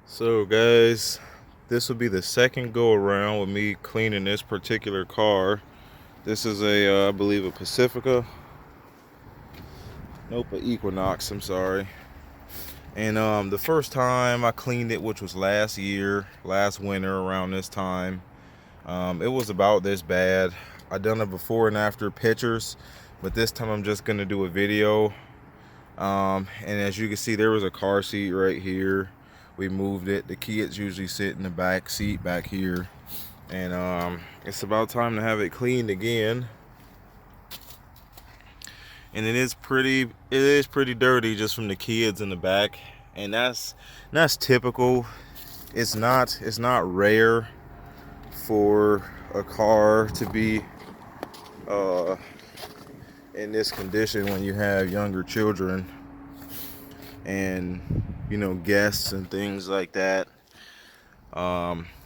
So guys, this will be the second go around with me cleaning this particular car. This is I believe a Pacifica. Nope, an Equinox, I'm sorry. And the first time I cleaned it, which was last winter around this time, it was about this bad. I done a before and after pictures, but this time I'm just gonna do a video. And as you can see, there was a car seat right here. We moved it. The kids usually sit in the back seat back here. And it's about time to have it cleaned again. And it is pretty dirty just from the kids in the back. And that's typical. It's not rare for a car to be in this condition when you have younger children and guests and things like that.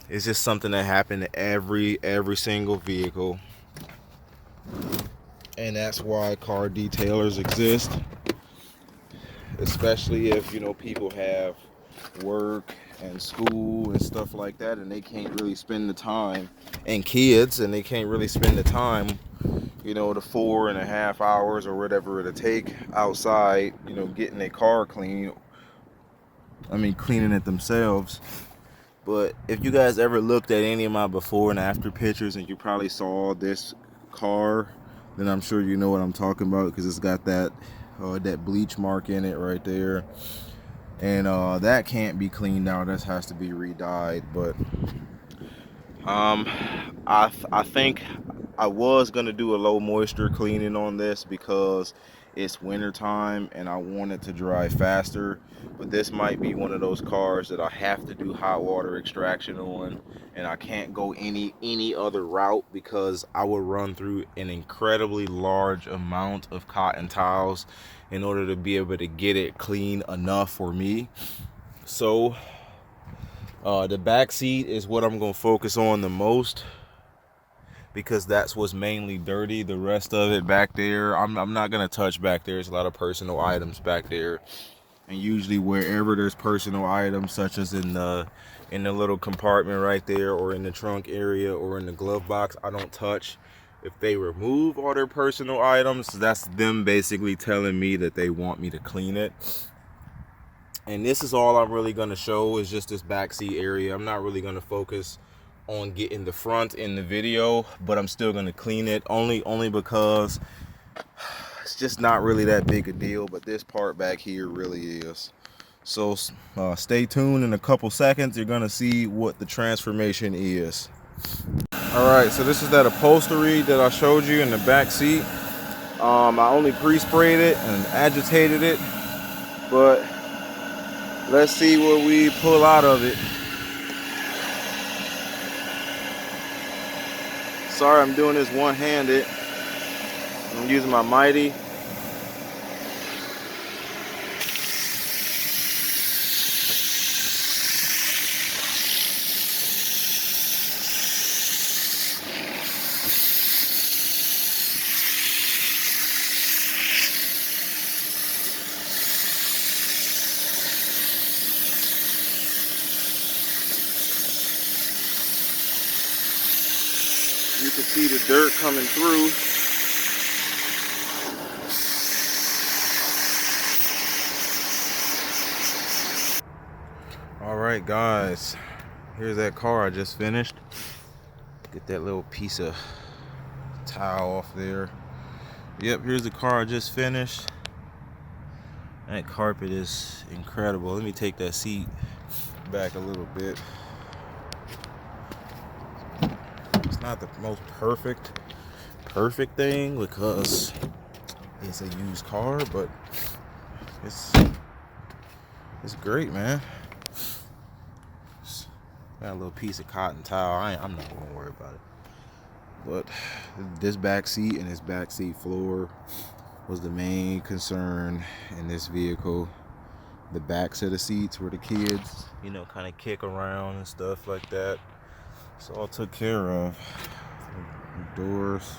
It's just something that happened to every single vehicle, and that's why car detailers exist, especially if people have work and school and stuff like that, and they can't really spend the time, and kids, and they can't really spend the time, the 4.5 hours or whatever it'll take outside, getting their car clean. Cleaning it themselves. But if you guys ever looked at any of my before and after pictures and you probably saw this car, then I'm sure you know what I'm talking about, because it's got that bleach mark in it right there. And that can't be cleaned out. That has to be re-dyed. But I think I was gonna do a low moisture cleaning on this because it's winter time and I want it to dry faster. But this might be one of those cars that I have to do hot water extraction on, and I can't go any other route because I would run through an incredibly large amount of cotton towels in order to be able to get it clean enough for me. So the back seat is what I'm gonna focus on the most, because that's what's mainly dirty. The rest of it back there, I'm not gonna touch back there. There's a lot of personal items back there, and usually wherever there's personal items, such as in the little compartment right there, or in the trunk area, or in the glove box, I don't touch. If they remove all their personal items, that's them basically telling me that they want me to clean it. And this is all I'm really gonna show, is just this backseat area. I'm not really gonna focus on getting the front in the video, but I'm still gonna clean it only because it's just not really that big a deal. But this part back here really is. So stay tuned. In a couple seconds you're gonna see what the transformation is. All right, so this is that upholstery that I showed you in the back seat. I only pre-sprayed it and agitated it, but let's see what we pull out of it. Sorry, I'm doing this one-handed. I'm using my Mighty. You can see the dirt coming through. All right, guys, here's that car I just finished. Get that little piece of towel off there. Yep, here's the car I just finished. That carpet is incredible. Let me take that seat back a little bit. It's not the most perfect thing because it's a used car, but it's great, man. Got a little piece of cotton towel. I'm not gonna worry about it. But this back seat and this back seat floor was the main concern in this vehicle. The backs of the seats where the kids, kind of kick around and stuff like that. So all took care of. The doors.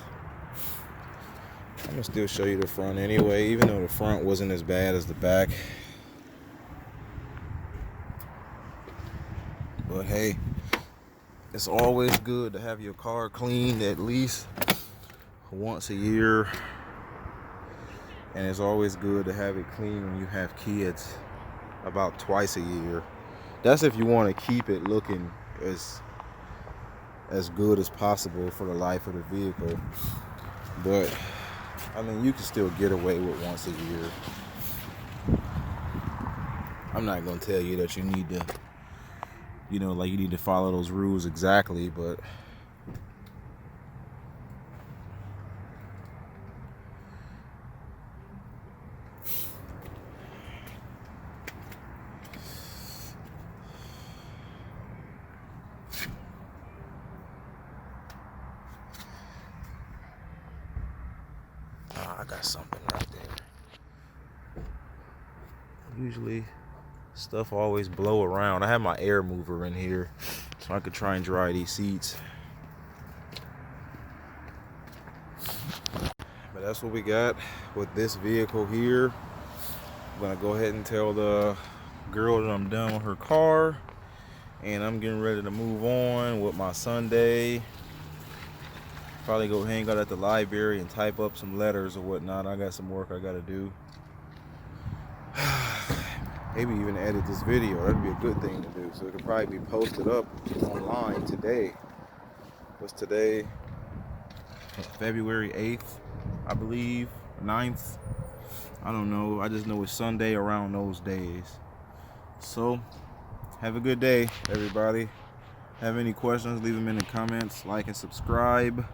I'm gonna still show you the front anyway, even though the front wasn't as bad as the back. But hey, it's always good to have your car cleaned at least once a year. And it's always good to have it clean when you have kids, about twice a year. That's if you want to keep it looking as good as possible for the life of the vehicle. But I mean, you can still get away with once a year. I'm not gonna tell you that you need to, you need to follow those rules exactly, but I got something right there. Usually stuff always blow around. I have my air mover in here so I could try and dry these seats. But that's what we got with this vehicle here. I'm gonna go ahead and tell the girl that I'm done with her car, and I'm getting ready to move on with my Sunday. Probably go hang out at the library and type up some letters or whatnot. I got some work I gotta do. Maybe even edit this video. That'd be a good thing to do. So it could probably be posted up online today. What's today? February 8th, I believe, 9th. I don't know. I just know it's Sunday around those days. So, have a good day, everybody. Have any questions, leave them in the comments. Like and subscribe.